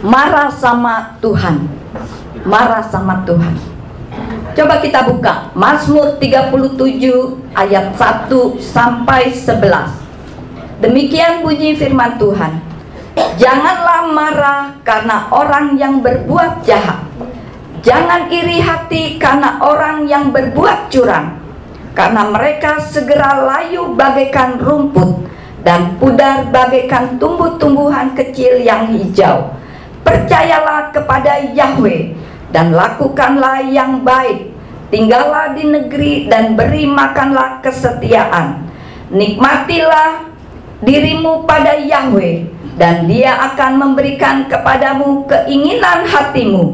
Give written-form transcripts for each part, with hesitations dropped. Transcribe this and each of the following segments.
marah sama Tuhan. Marah sama Tuhan. Coba kita buka Mazmur 37 ayat 1 sampai 11. Demikian bunyi firman Tuhan. Janganlah marah karena orang yang berbuat jahat. Jangan iri hati karena orang yang berbuat curang. Karena mereka segera layu bagaikan rumput dan pudar bagaikan tumbuh-tumbuhan kecil yang hijau. Percayalah kepada Yahweh dan lakukanlah yang baik. Tinggallah di negeri dan beri makanlah kesetiaan. Nikmatilah dirimu pada Yahweh dan Dia akan memberikan kepadamu keinginan hatimu.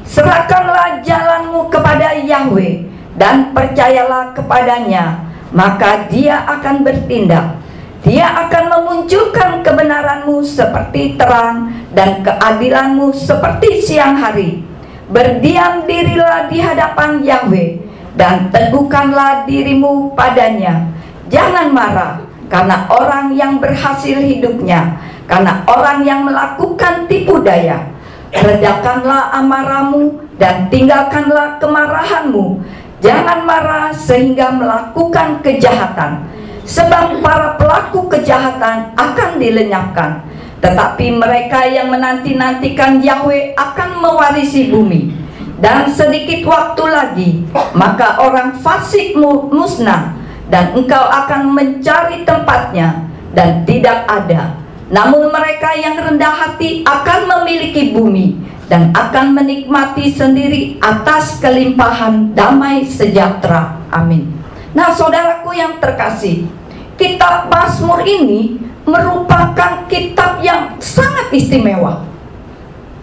Serahkanlah jalanmu kepada Yahweh dan percayalah kepadanya, maka Dia akan bertindak. Dia akan memunculkan kebenaranmu seperti terang dan keadilanmu seperti siang hari. Berdiam dirilah di hadapan Yahweh dan teguhkanlah dirimu padanya. Jangan marah karena orang yang berhasil hidupnya, karena orang yang melakukan tipu daya. Redakanlah amarahmu dan tinggalkanlah kemarahanmu. Jangan marah sehingga melakukan kejahatan, sebab para pelaku kejahatan akan dilenyapkan. Tetapi mereka yang menanti-nantikan Yahweh akan mewarisi bumi. Dan sedikit waktu lagi, maka orang fasik musnah, dan engkau akan mencari tempatnya, dan tidak ada. Namun mereka yang rendah hati akan memiliki bumi, dan akan menikmati sendiri atas kelimpahan damai sejahtera. Amin. Nah, saudaraku yang terkasih, kitab Mazmur ini merupakan kitab yang sangat istimewa.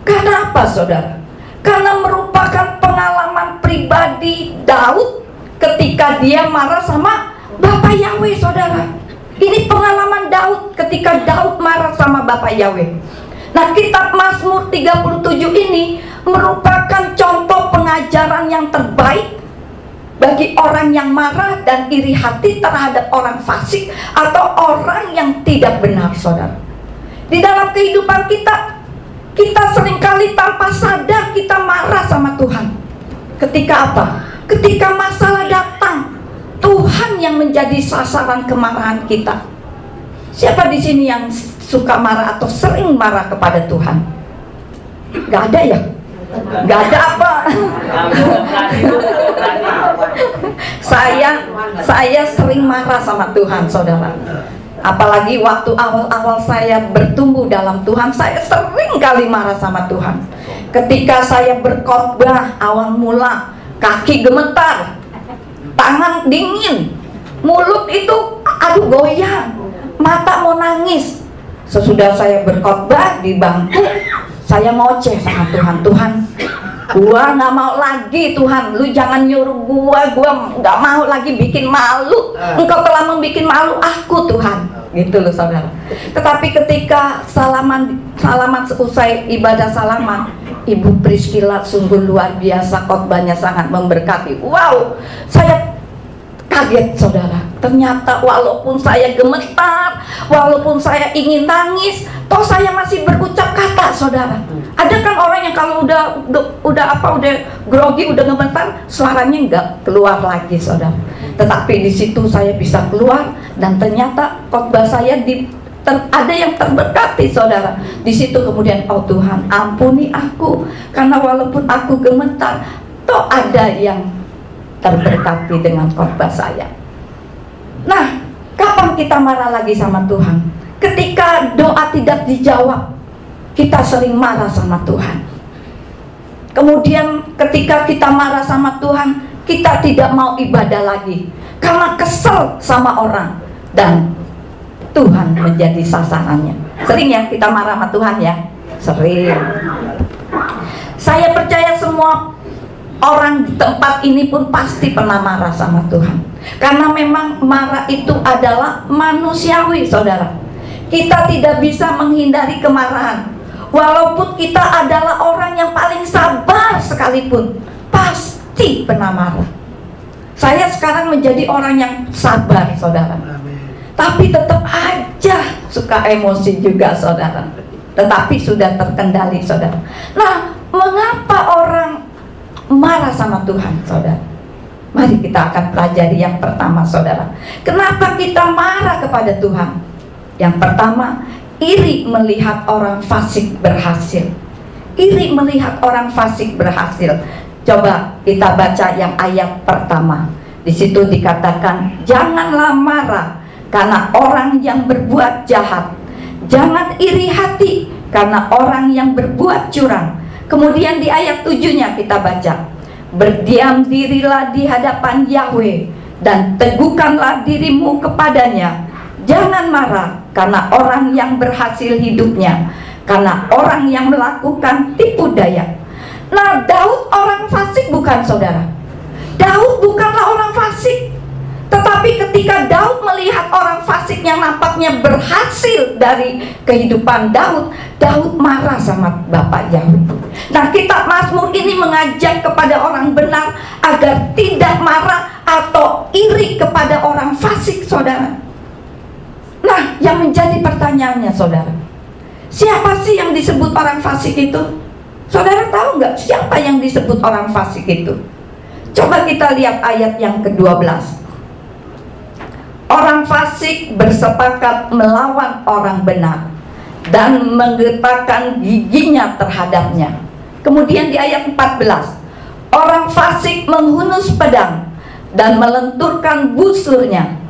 Karena apa, saudara? Karena merupakan pengalaman pribadi Daud ketika dia marah sama Bapak Yahweh, saudara. Ini pengalaman Daud ketika Daud marah sama Bapak Yahweh. Nah, kitab Mazmur 37 ini merupakan contoh pengajaran yang terbaik bagi orang yang marah dan iri hati terhadap orang fasik atau orang yang tidak benar, saudara. Di dalam kehidupan kita seringkali tanpa sadar kita marah sama Tuhan. Ketika apa? Ketika masalah datang, Tuhan yang menjadi sasaran kemarahan kita. Siapa di sini yang suka marah atau sering marah kepada Tuhan? Gak ada ya? Gak ada apa? Saya sering marah sama Tuhan, saudara. Apalagi waktu awal-awal saya bertumbuh dalam Tuhan, saya sering kali marah sama Tuhan. Ketika saya berkhotbah awal mula, kaki gemetar, tangan dingin, mulut itu aduh goyang, mata mau nangis. Sesudah saya berkhotbah di bangku, saya ngoceh sama Tuhan. Tuhan, gua nggak mau lagi, Tuhan, lu jangan nyuruh gua nggak mau lagi bikin malu. Engkau telah membuat malu aku, Tuhan. Gitu loh, saudara. Tetapi ketika salaman seusai ibadah salaman, Ibu Priscilla sungguh luar biasa, khotbahnya sangat memberkati. Wow, saya kaget, saudara. Ternyata walaupun saya gemetar, walaupun saya ingin nangis, toh saya masih berucap kata, saudara. Ada kan orang yang kalau udah grogi, udah gemetar, suaranya nggak keluar lagi, saudara. Tetapi di situ saya bisa keluar, dan ternyata khotbah saya ada yang terberkati, saudara. Di situ kemudian, oh Tuhan, ampuni aku, karena walaupun aku gemetar, toh ada yang terberkati dengan khotbah saya. Nah, kapan kita marah lagi sama Tuhan? Ketika doa tidak dijawab, kita sering marah sama Tuhan. Kemudian ketika kita marah sama Tuhan, kita tidak mau ibadah lagi karena kesel sama orang, dan Tuhan menjadi sasarannya. Sering ya kita marah sama Tuhan ya? Sering. Saya percaya semua orang di tempat ini pun pasti pernah marah sama Tuhan. Karena memang marah itu adalah manusiawi, saudara. Kita tidak bisa menghindari kemarahan. Walaupun kita adalah orang yang paling sabar sekalipun, pasti pernah marah. Saya sekarang menjadi orang yang sabar, saudara. Tapi tetap aja suka emosi juga, saudara. tetapi sudah terkendali, saudara. Nah, mengapa orang marah sama Tuhan, saudara? Mari kita akan pelajari yang pertama, saudara. Kenapa kita marah kepada Tuhan? Yang pertama, iri melihat orang fasik berhasil. Iri melihat orang fasik berhasil. Coba kita baca yang ayat pertama. Di situ dikatakan, janganlah marah karena orang yang berbuat jahat. Jangan iri hati karena orang yang berbuat curang. Kemudian di ayat 7-nya kita baca, berdiam dirilah di hadapan Yahweh dan teguhkanlah dirimu kepadanya. Jangan marah karena orang yang berhasil hidupnya, karena orang yang melakukan tipu daya. Nah, Daud orang fasik bukan, saudara? Daud bukanlah orang fasik. Tetapi ketika Daud melihat orang fasik yang nampaknya berhasil dari kehidupan Daud, Daud marah sama Bapak Yahweh. Nah, kitab Mazmur ini mengajak kepada orang benar agar tidak marah atau iri kepada orang fasik, saudara. Nah, yang menjadi pertanyaannya, saudara, siapa sih yang disebut orang fasik itu? Saudara tahu nggak siapa yang disebut orang fasik itu? Coba kita lihat ayat yang ke-12. Orang fasik bersepakat melawan orang benar dan menggetarkan giginya terhadapnya. Kemudian di ayat 14, orang fasik menghunus pedang dan melenturkan busurnya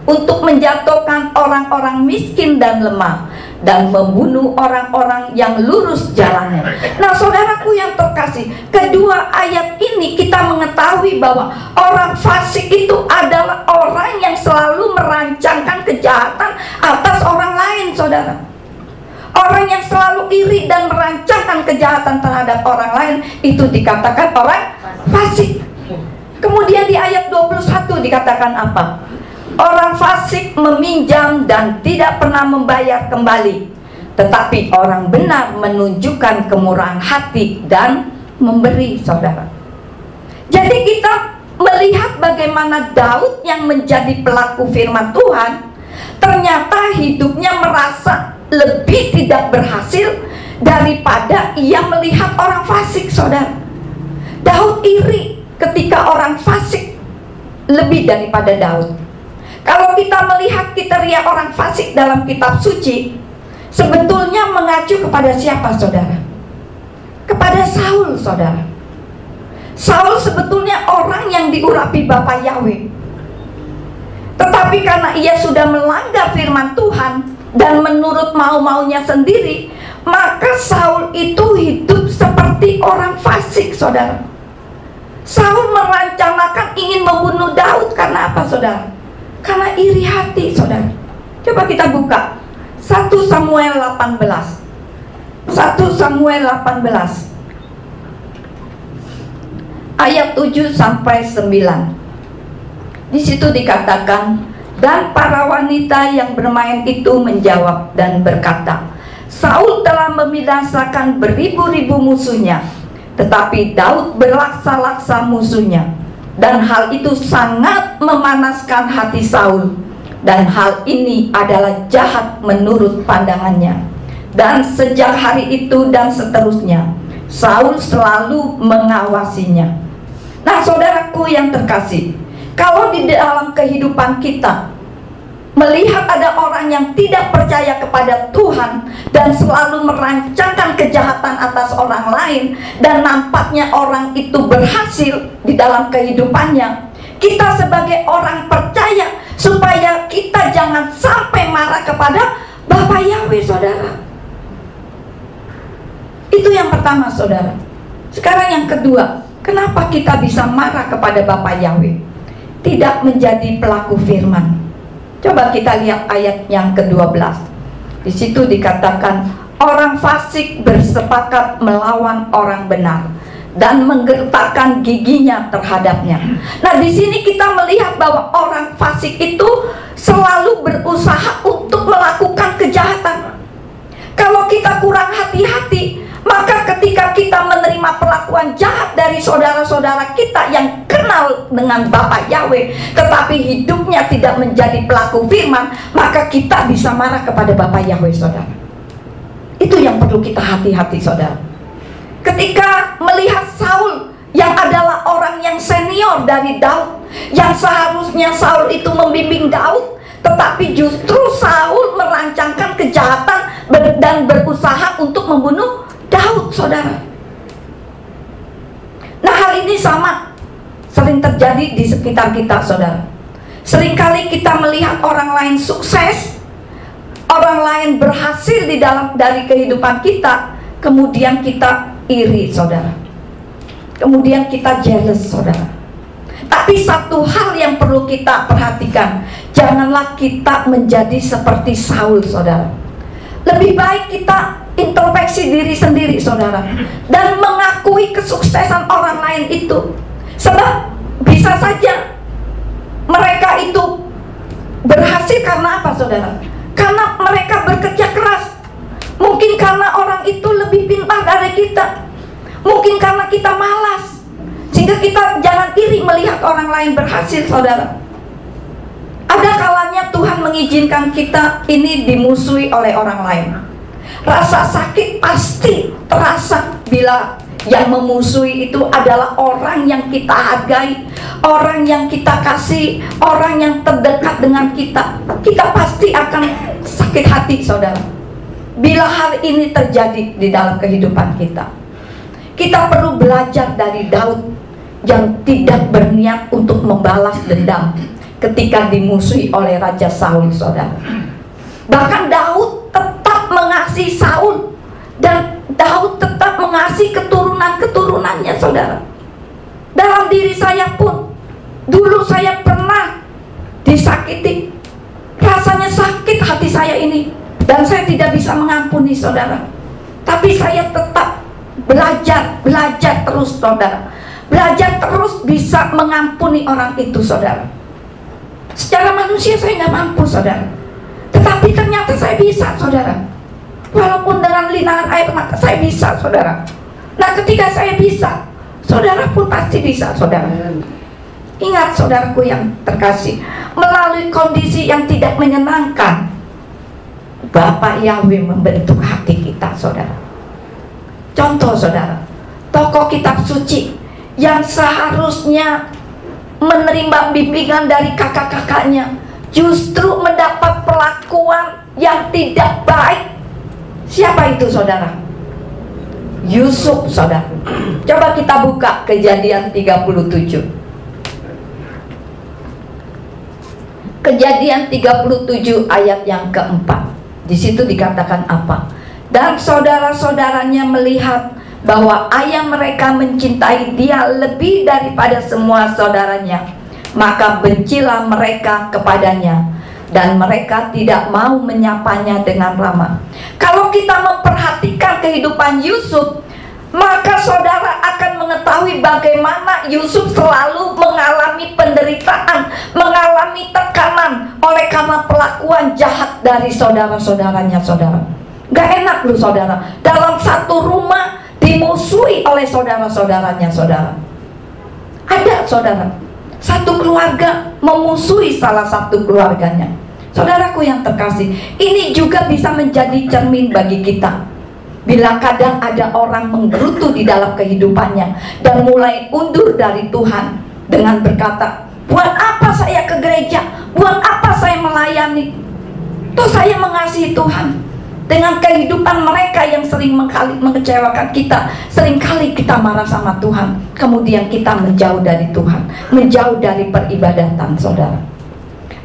untuk menjatuhkan orang-orang miskin dan lemah dan membunuh orang-orang yang lurus jalannya. Nah, saudaraku yang terkasih, kedua ayat ini kita mengetahui bahwa orang fasik itu adalah orang yang selalu merancangkan kejahatan atas orang lain, saudara. Orang yang selalu iri dan merancangkan kejahatan terhadap orang lain, itu dikatakan orang fasik. Kemudian di ayat 21 dikatakan apa? Orang fasik meminjam dan tidak pernah membayar kembali, tetapi orang benar menunjukkan kemurahan hati dan memberi, saudara. Jadi kita melihat bagaimana Daud yang menjadi pelaku firman Tuhan, ternyata hidupnya merasa lebih tidak berhasil daripada ia melihat orang fasik, saudara. Daud iri ketika orang fasik lebih daripada Daud. Kalau kita melihat kriteria orang fasik dalam kitab suci, sebetulnya mengacu kepada siapa, saudara? Kepada Saul, saudara. Saul sebetulnya orang yang diurapi Bapa Yahweh. Tetapi karena ia sudah melanggar firman Tuhan dan menurut mau-maunya sendiri, maka Saul itu hidup seperti orang fasik, saudara. Saul merencanakan ingin membunuh Daud karena apa, saudara? Karena iri hati, saudara. Coba kita buka 1 Samuel 18. 1 Samuel 18 ayat 7 sampai 9. Di situ dikatakan, dan para wanita yang bermain itu menjawab dan berkata, Saul telah membinasakan beribu-ribu musuhnya, tetapi Daud berlaksa-laksa musuhnya. Dan hal itu sangat memanaskan hati Saul, dan hal ini adalah jahat menurut pandangannya. Dan sejak hari itu dan seterusnya, Saul selalu mengawasinya. Nah, saudaraku yang terkasih, kalau di dalam kehidupan kita melihat ada orang yang tidak percaya kepada Tuhan dan selalu merancangkan kejahatan atas orang lain, dan nampaknya orang itu berhasil di dalam kehidupannya, kita sebagai orang percaya supaya kita jangan sampai marah kepada Bapa Yahweh, saudara. Itu yang pertama, saudara. Sekarang yang kedua, kenapa kita bisa marah kepada Bapa Yahweh? Tidak menjadi pelaku firman. Coba kita lihat ayat yang ke-12. Di situ dikatakan, orang fasik bersepakat melawan orang benar dan menggertakkan giginya terhadapnya. Nah, di sini kita melihat bahwa orang fasik itu selalu berusaha untuk melakukan kejahatan. Kalau kita kurang hati-hati, maka ketika kita menerima menerima perlakuan jahat dari saudara-saudara kita yang kenal dengan Bapa Yahweh, tetapi hidupnya tidak menjadi pelaku firman, maka kita bisa marah kepada Bapa Yahweh, saudara. Itu yang perlu kita hati-hati, saudara. Ketika melihat Saul yang adalah orang yang senior dari Daud, yang seharusnya Saul itu membimbing Daud, tetapi justru Saul merancangkan kejahatan dan berusaha untuk membunuh Daud, saudara. Nah, hal ini sama sering terjadi di sekitar kita, saudara. Seringkali kita melihat orang lain sukses, orang lain berhasil dari kehidupan kita, kemudian kita iri, saudara. Kemudian kita jealous, saudara. Tapi satu hal yang perlu kita perhatikan, janganlah kita menjadi seperti Saul, saudara. Lebih baik kita introspeksi diri sendiri, saudara, dan mengakui kesuksesan orang lain itu. Sebab bisa saja mereka itu berhasil karena apa, saudara? Karena mereka bekerja keras. Mungkin karena orang itu lebih pintar dari kita. Mungkin karena kita malas, sehingga kita jangan iri melihat orang lain berhasil, saudara. Ada kalanya Tuhan mengizinkan kita ini dimusuhi oleh orang lain. Rasa sakit pasti terasa bila yang memusuhi itu adalah orang yang kita hargai, orang yang kita kasih, orang yang terdekat dengan kita. Kita pasti akan sakit hati, saudara, bila hal ini terjadi di dalam kehidupan kita. Kita perlu belajar dari Daud yang tidak berniat untuk membalas dendam ketika dimusuhi oleh Raja Saul, saudara. Bahkan Daud tetap mengasihi Saul, dan Daud tetap mengasihi keturunan-keturunannya, saudara. Dalam diri saya pun, dulu saya pernah disakiti. Rasanya sakit hati saya ini, dan saya tidak bisa mengampuni, saudara. Tapi saya tetap belajar terus, saudara. Belajar terus bisa mengampuni orang itu, saudara. Secara manusia saya nggak mampu, saudara. Tetapi ternyata saya bisa, saudara. Walaupun dengan linangan air mata saya bisa, saudara. Nah, ketika saya bisa, saudara pun pasti bisa, saudara. Ingat, saudaraku yang terkasih, melalui kondisi yang tidak menyenangkan, Bapa Yahweh membentuk hati kita, saudara. Contoh, saudara, tokoh kitab suci yang seharusnya menerima bimbingan dari kakak-kakaknya justru mendapat perlakuan yang tidak baik. Siapa itu, saudara? Yusuf, saudara. Coba kita buka Kejadian 37. Kejadian 37 ayat yang keempat. Di situ dikatakan apa? Dan saudara-saudaranya melihat bahwa ayah mereka mencintai dia lebih daripada semua saudaranya, maka bencilah mereka kepadanya, dan mereka tidak mau menyapanya dengan ramah. Kalau kita memperhatikan kehidupan Yusuf, maka saudara akan mengetahui bagaimana Yusuf selalu mengalami penderitaan, mengalami tekanan oleh karena perlakuan jahat dari saudara-saudaranya, saudara. Gak enak loh, saudara, dalam satu rumah dimusuhi oleh saudara-saudaranya, saudara. Ada, saudara, satu keluarga memusuhi salah satu keluarganya. Saudaraku yang terkasih, ini juga bisa menjadi cermin bagi kita. Bila kadang ada orang menggerutu di dalam kehidupannya dan mulai undur dari Tuhan dengan berkata, buat apa saya ke gereja? Buat apa saya melayani? Toh saya mengasihi Tuhan. Dengan kehidupan mereka yang sering mengecewakan kita, seringkali kita marah sama Tuhan, kemudian kita menjauh dari Tuhan, menjauh dari peribadatan, saudara.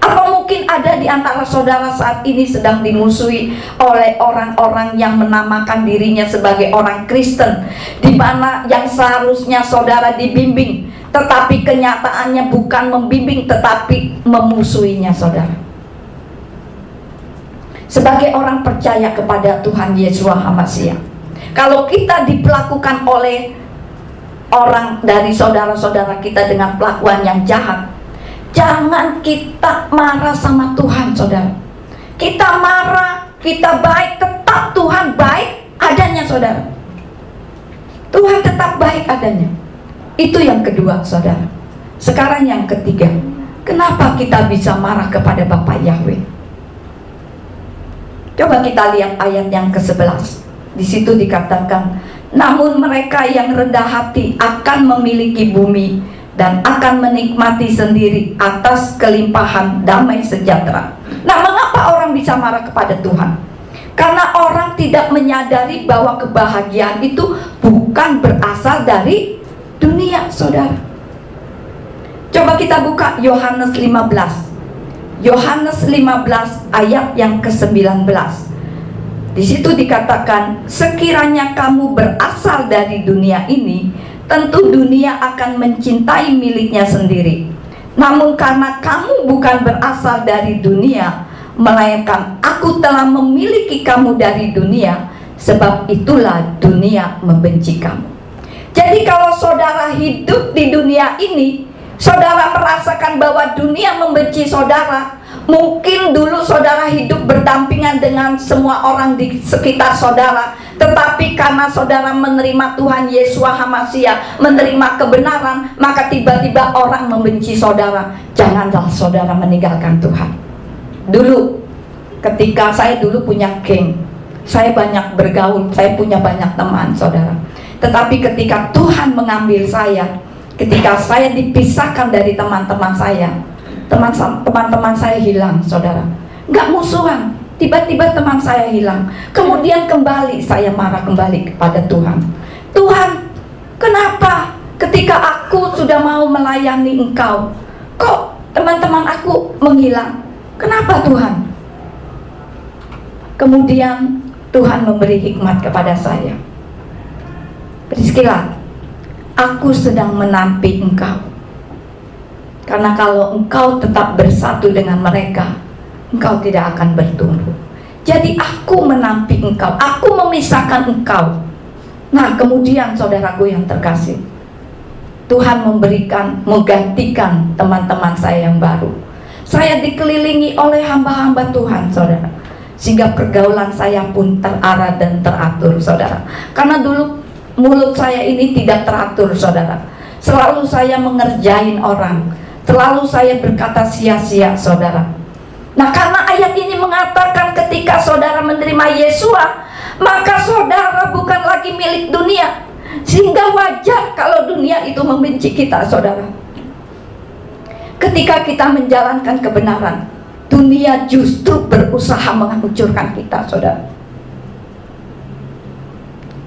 Apa mungkin ada di antara saudara saat ini sedang dimusuhi oleh orang-orang yang menamakan dirinya sebagai orang Kristen, di mana yang seharusnya saudara dibimbing, tetapi kenyataannya bukan membimbing tetapi memusuhinya, saudara. Sebagai orang percaya kepada Tuhan Yesus HaMashiach, kalau kita diperlakukan oleh orang dari saudara-saudara kita dengan perlakuan yang jahat, jangan kita marah sama Tuhan, saudara. Kita marah, kita baik, tetap Tuhan baik adanya, saudara. Tuhan tetap adanya. Itu yang kedua, saudara. Sekarang yang ketiga, kenapa kita bisa marah kepada Bapak Yahweh? Coba kita lihat ayat yang ke-11. Di situ dikatakan, namun mereka yang rendah hati akan memiliki bumi dan akan menikmati sendiri atas kelimpahan damai sejahtera. Nah, mengapa orang bisa marah kepada Tuhan? Karena orang tidak menyadari bahwa kebahagiaan itu bukan berasal dari dunia, saudara. Coba kita buka Yohanes 15. Yohanes 15 ayat yang ke-19. Di situ dikatakan, sekiranya kamu berasal dari dunia ini, tentu dunia akan mencintai miliknya sendiri. Namun karena kamu bukan berasal dari dunia, melainkan aku telah memiliki kamu dari dunia, sebab itulah dunia membenci kamu. Jadi kalau saudara hidup di dunia ini, saudara merasakan bahwa dunia membenci saudara. Mungkin dulu saudara hidup berdampingan dengan semua orang di sekitar saudara, tetapi karena saudara menerima Tuhan Yesus HaMasiah, menerima kebenaran, maka tiba-tiba orang membenci saudara. Janganlah saudara meninggalkan Tuhan. Dulu ketika saya dulu punya geng, saya banyak bergaul, saya punya banyak teman, saudara. Tetapi ketika Tuhan mengambil saya, ketika saya dipisahkan dari teman-teman saya, teman-teman saya hilang, saudara. Nggak musuhan, tiba-tiba teman saya hilang. Kemudian kembali saya marah kembali kepada Tuhan. Tuhan, kenapa ketika aku sudah mau melayani Engkau, kok teman-teman aku menghilang? Kenapa Tuhan? Kemudian Tuhan memberi hikmat kepada saya. Priscilla, aku sedang menampi engkau. Karena kalau engkau tetap bersatu dengan mereka, engkau tidak akan bertumbuh. Jadi aku menampi engkau, aku memisahkan engkau. Nah, kemudian saudaraku yang terkasih, Tuhan menggantikan teman-teman saya yang baru. Saya dikelilingi oleh hamba-hamba Tuhan, saudara. Sehingga pergaulan saya pun terarah dan teratur, saudara. Karena dulu mulut saya ini tidak teratur, saudara. Selalu saya mengerjain orang, selalu saya berkata sia-sia, saudara. Nah, karena ayat ini mengatakan ketika saudara menerima Yesua, maka saudara bukan lagi milik dunia. Sehingga wajar kalau dunia itu membenci kita, saudara. Ketika kita menjalankan kebenaran, dunia justru berusaha menghancurkan kita, saudara.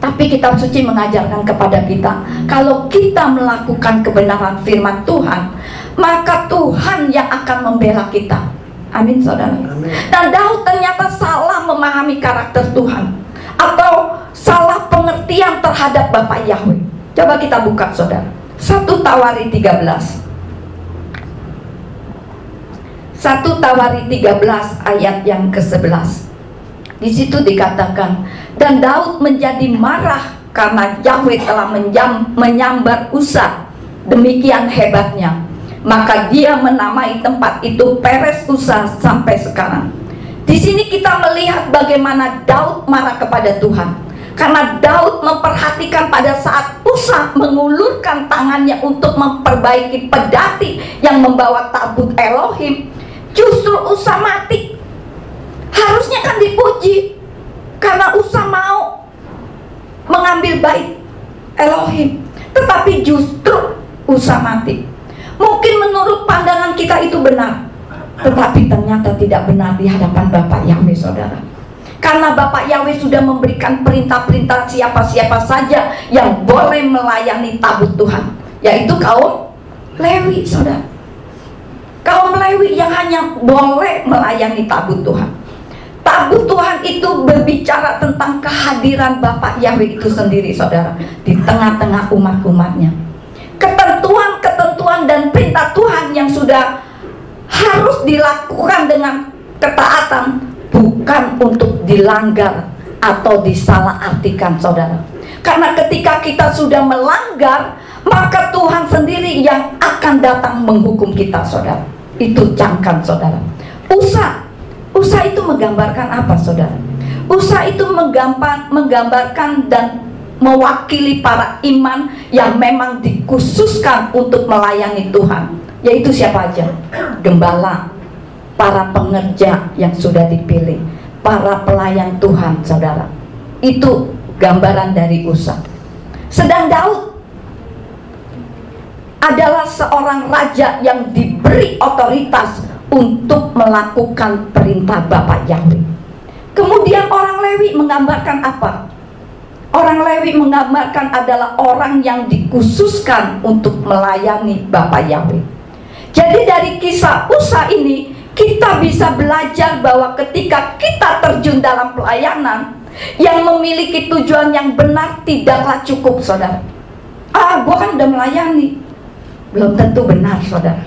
Tapi kitab suci mengajarkan kepada kita, kalau kita melakukan kebenaran firman Tuhan, maka Tuhan yang akan membela kita. Amin, saudara. Amin. Dan Daud ternyata salah memahami karakter Tuhan, atau salah pengertian terhadap Bapak Yahweh. Coba kita buka, saudara, 1 Tawari 13. 1 Tawari 13 ayat yang ke-11. Di situ dikatakan, dan Daud menjadi marah karena Yahweh telah menyambar Usa demikian hebatnya. Maka dia menamai tempat itu Peres Usa sampai sekarang. Di sini kita melihat bagaimana Daud marah kepada Tuhan, karena Daud memperhatikan pada saat Usa mengulurkan tangannya untuk memperbaiki pedati yang membawa tabut Elohim, justru Usa mati. Harusnya kan dipuji, karena Usa mau mengambil bait Elohim, tetapi justru Usa mati. Mungkin menurut pandangan kita itu benar, tetapi ternyata tidak benar di hadapan Bapak Yahweh, saudara. Karena Bapak Yahweh sudah memberikan perintah-perintah siapa-siapa saja yang boleh melayani tabut Tuhan, yaitu kaum Lewi, saudara. Kaum Lewi yang hanya boleh melayani tabut Tuhan. Tabut Tuhan itu berbicara tentang kehadiran Bapak Yahweh itu sendiri, saudara, di tengah-tengah umat-umatnya. Ketentuan dan perintah Tuhan yang sudah harus dilakukan dengan ketaatan, bukan untuk dilanggar atau disalahartikan, saudara. Karena ketika kita sudah melanggar, maka Tuhan sendiri yang akan datang menghukum kita, saudara. Itu camkan, saudara. Usa itu menggambarkan apa, saudara? Usa itu menggambarkan dan mewakili para iman yang memang dikhususkan untuk melayani Tuhan. Yaitu siapa aja? Gembala, para pengerja yang sudah dipilih, para pelayan Tuhan, saudara. Itu gambaran dari Usa. Sedang Daud adalah seorang raja yang diberi otoritas untuk melakukan perintah Bapa Yahweh. Kemudian orang Lewi menggambarkan apa? Orang Lewi menggambarkan adalah orang yang dikhususkan untuk melayani Bapa Yahweh. Jadi dari kisah Usa ini kita bisa belajar bahwa ketika kita terjun dalam pelayanan yang memiliki tujuan yang benar, tidaklah cukup, saudara. Gua kan udah melayani. Belum tentu benar, saudara.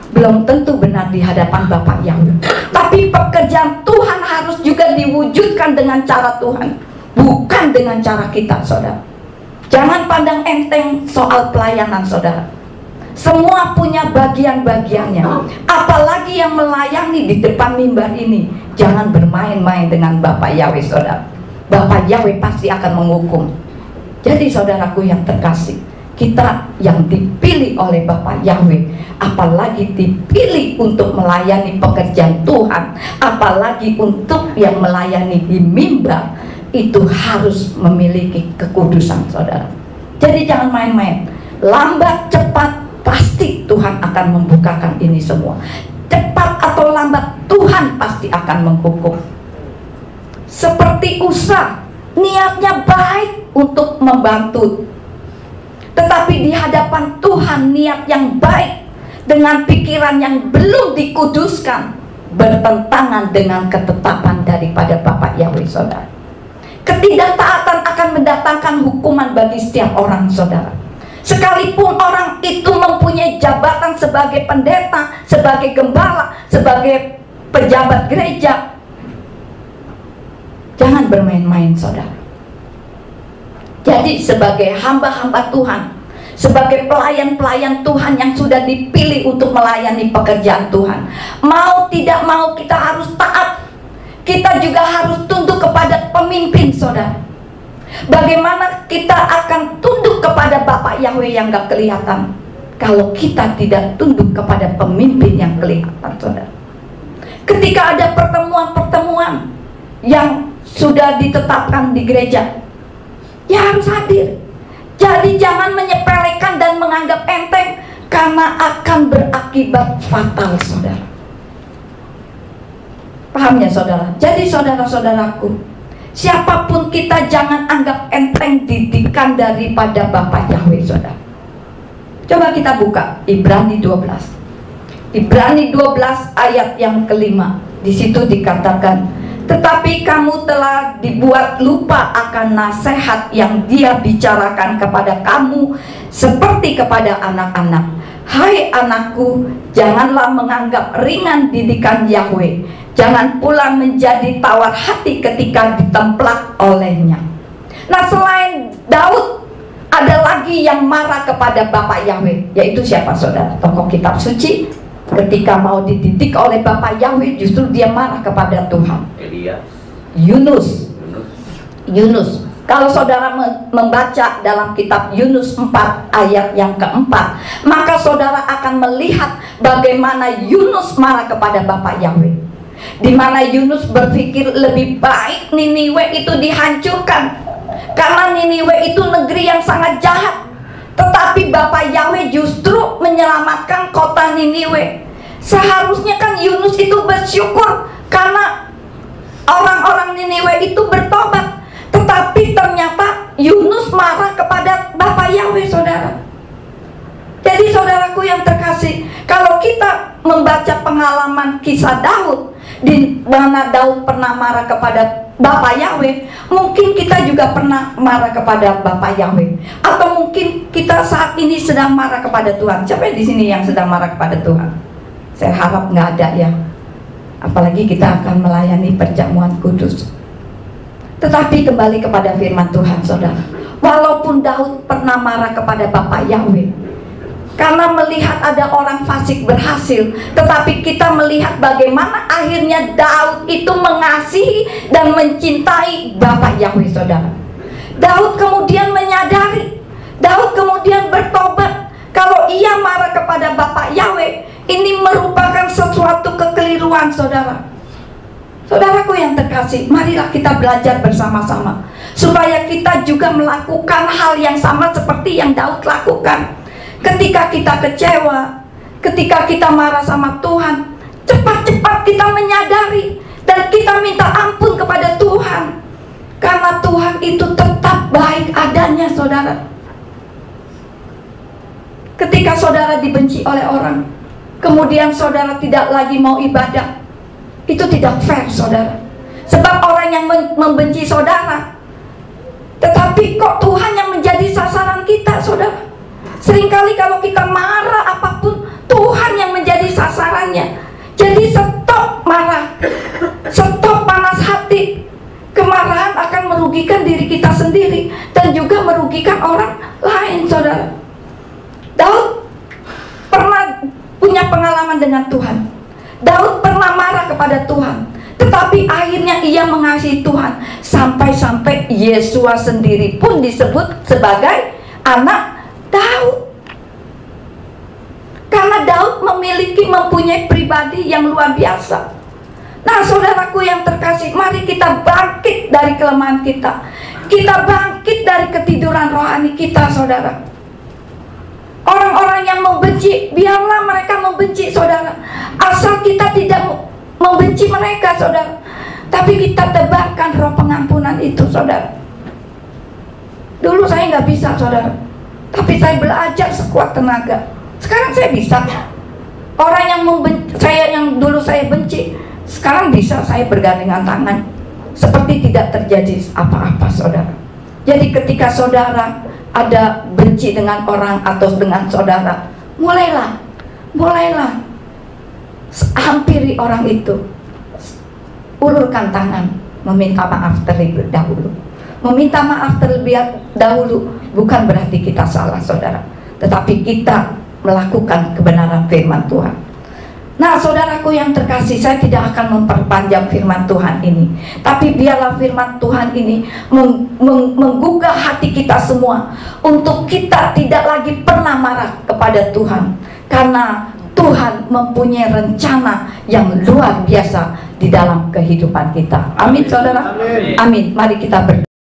Belum tentu benar di hadapan Bapa Yahweh. Tapi pekerjaan Tuhan harus juga diwujudkan dengan cara Tuhan, bukan dengan cara kita, saudara. Jangan pandang enteng soal pelayanan, saudara. Semua punya bagian-bagiannya. Apalagi yang melayani di depan mimbar ini, jangan bermain-main dengan Bapa Yahweh, saudara. Bapa Yahweh pasti akan menghukum. Jadi saudaraku yang terkasih, kita yang dipilih oleh Bapa Yahweh, apalagi dipilih untuk melayani pekerjaan Tuhan, apalagi untuk yang melayani di mimbar, itu harus memiliki kekudusan, saudara. Jadi jangan main-main. Lambat cepat pasti Tuhan akan membukakan ini semua. Cepat atau lambat Tuhan pasti akan menghukum. Seperti Usa, niatnya baik untuk membantu, tetapi di hadapan Tuhan niat yang baik dengan pikiran yang belum dikuduskan bertentangan dengan ketetapan daripada Bapa Yahweh, saudara. Ketidaktaatan akan mendatangkan hukuman bagi setiap orang, saudara. Sekalipun orang itu mempunyai jabatan sebagai pendeta, sebagai gembala, sebagai pejabat gereja, jangan bermain-main, saudara. Jadi sebagai hamba-hamba Tuhan, sebagai pelayan-pelayan Tuhan yang sudah dipilih untuk melayani pekerjaan Tuhan, mau tidak mau kita harus taat. Kita juga harus tunduk kepada pemimpin, saudara. Bagaimana kita akan tunduk kepada Bapa Yahweh yang gak kelihatan kalau kita tidak tunduk kepada pemimpin yang kelihatan, saudara? Ketika ada pertemuan-pertemuan yang sudah ditetapkan di gereja, ya harus hadir. Jadi jangan menyepelekan dan menganggap enteng, karena akan berakibat fatal, saudara. Paham ya, saudara? Jadi saudara-saudaraku, siapapun kita jangan anggap enteng didikan daripada Bapa Yahweh, saudara. Coba kita buka Ibrani 12. Ibrani 12 ayat yang kelima. Di situ dikatakan, tetapi kamu telah dibuat lupa akan nasihat yang Dia bicarakan kepada kamu seperti kepada anak-anak. Hai anakku, janganlah menganggap ringan didikan Yahweh. Jangan pula menjadi tawar hati ketika ditemplak olehnya. Nah, selain Daud, ada lagi yang marah kepada Bapa Yahweh. Yaitu siapa, saudara? Tokoh kitab suci. Ketika mau dididik oleh Bapa Yahweh, justru dia marah kepada Tuhan. Yunus. Kalau saudara membaca dalam kitab Yunus 4 ayat yang keempat, maka saudara akan melihat bagaimana Yunus marah kepada Bapa Yahweh. Di mana Yunus berpikir lebih baik Niniwe itu dihancurkan, karena Niniwe itu negeri yang sangat jahat. Tetapi Bapa Yahweh justru menyelamatkan kota Niniwe. Seharusnya kan Yunus itu bersyukur karena orang-orang Niniwe itu bertobat. Tetapi ternyata Yunus marah kepada Bapa Yahweh, saudara. Jadi saudaraku yang terkasih, kalau kita membaca pengalaman kisah Daud, di mana Daud pernah marah kepada Bapa Yahweh, mungkin kita juga pernah marah kepada Bapa Yahweh, atau mungkin kita saat ini sedang marah kepada Tuhan. Siapa di sini yang sedang marah kepada Tuhan? Saya harap nggak ada ya. Apalagi kita akan melayani perjamuan kudus. Tetapi kembali kepada firman Tuhan, saudara. Walaupun Daud pernah marah kepada Bapa Yahweh, karena melihat ada orang fasik berhasil, tetapi kita melihat bagaimana akhirnya Daud itu mengasihi dan mencintai Bapa Yahweh, saudara. Daud kemudian menyadari, Daud kemudian bertobat. Kalau ia marah kepada Bapak Yahweh, ini merupakan sesuatu kekeliruan, saudara. Saudaraku yang terkasih, marilah kita belajar bersama-sama supaya kita juga melakukan hal yang sama seperti yang Daud lakukan. Ketika kita kecewa, ketika kita marah sama Tuhan, cepat-cepat kita menyadari dan kita minta ampun kepada Tuhan, karena Tuhan itu tetap baik adanya, saudara. Ketika saudara dibenci oleh orang, kemudian saudara tidak lagi mau ibadah, itu tidak fair, saudara. Sebab orang yang membenci saudara, tetapi kok Tuhan yang menjadi sasaran kita, saudara. Seringkali kalau kita marah apapun, Tuhan yang menjadi sasarannya. Jadi stop marah, stop panas hati. Kemarahan akan merugikan diri kita sendiri dan juga merugikan orang lain, saudara. Daud pernah punya pengalaman dengan Tuhan. Daud pernah marah kepada Tuhan, tetapi akhirnya ia mengasihi Tuhan. Sampai-sampai Yesua sendiri pun disebut sebagai anak Daud. Karena Daud mempunyai pribadi yang luar biasa. Nah, saudaraku yang terkasih, mari kita bangkit dari kelemahan kita. Kita bangkit dari ketiduran rohani kita, saudara. Orang-orang yang membenci, biarlah mereka membenci, saudara. Asal kita tidak membenci mereka, saudara, tapi kita tebarkan roh pengampunan itu, saudara. Dulu saya nggak bisa, saudara, tapi saya belajar sekuat tenaga. Sekarang saya bisa. Orang yang yang dulu saya benci, sekarang bisa saya bergandengan tangan seperti tidak terjadi apa-apa, saudara. Jadi ketika saudara ada benci dengan orang atau dengan saudara, mulailah hampiri orang itu, ulurkan tangan, meminta maaf terlebih dahulu. Meminta maaf terlebih dahulu bukan berarti kita salah, saudara, tetapi kita melakukan kebenaran firman Tuhan. Nah, saudaraku yang terkasih, saya tidak akan memperpanjang firman Tuhan ini, tapi biarlah firman Tuhan ini menggugah hati kita semua untuk kita tidak lagi pernah marah kepada Tuhan, karena Tuhan mempunyai rencana yang luar biasa di dalam kehidupan kita. Amin, saudara. Amin. Mari kita berdoa.